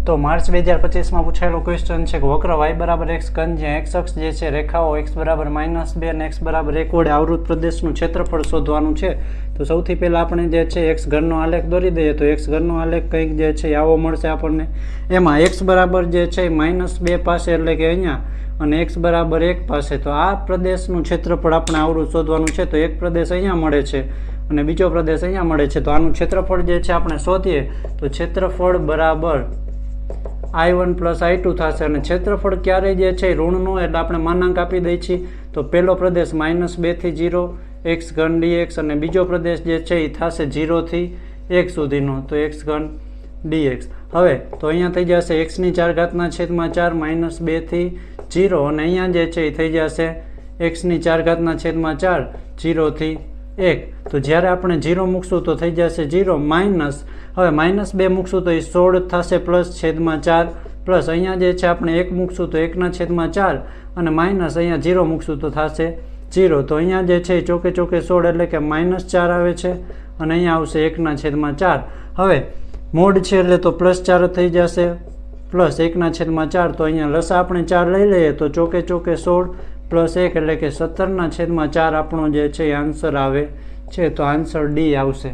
તો March 2025 પૂછાયેલો question છે કે વક્ર y બરાબર x ઘન જ્યાં x અક્ષ જે છે રેખાઓ x બરાબર -2 અને x બરાબર 1 વડે આવૃત પ્રદેશનું ક્ષેત્રફળ શોધવાનું છે। તો સૌથી પહેલા આપણે જે છે x ઘનનો આલેખ દોરી દઈએ તો x ઘનનો આલેખ કંઈક જે છે આવો મળશે આપણને। એમાં x બરાબર જે છે -2 પાસે એટલે કે અહીંયા અને x બરાબર 1 પાસે, તો આ પ્રદેશનું ક્ષેત્રફળ આપણે આવૃત શોધવાનું છે। તો એક પ્રદેશ અહીંયા મળે છે અને બીજો પ્રદેશ અહીંયા મળે છે, તો આનું ક્ષેત્રફળ જે છે આપણે શોધીએ તો ક્ષેત્રફળ બરાબર I1 + I2 થશે અને ક્ષેત્રફળ ક્યારેય જે છે ઋણનું એટલે આપણે માનાંક આપી દઈએ છીએ। તો પહેલો પ્રદેશ -2 થી 0 x ઘન dx અને બીજો પ્રદેશ જે છે એ થશે 0 થી 1 સુધીનો, તો x ઘન dx। હવે તો અહીંયા થઈ જશે x⁴/4 -2 થી 0 અને અહીંયા જે છે એ થઈ જશે x⁴/4 0 થી 1। તો જ્યારે આપણે 0 મૂકશું તો થઈ જશે 0 માઇનસ, હવે -2 મૂકશું તો એ 16 થશે +/4 પ્લસ અહીંયા જે છે આપણે 1 મૂકશું તો 1/4 અને માઇનસ અહીંયા 0 મૂકશું તો થશે 0। તો અહીંયા જે છે ચોકે ચોકે 16 એટલે કે -4 આવે છે અને અહીંયા આવશે 1/4। હવે મોડ છે એટલે તો +4 થઈ જશે +1/4, તો અહીંયા લસા આપણે 4 લઈ લઈએ તો ચોકે ચોકે 16 + 1 એટલે કે 17/4 આપણો જે છે આન્સર આવે છે। તો આન્સર ડી આવશે।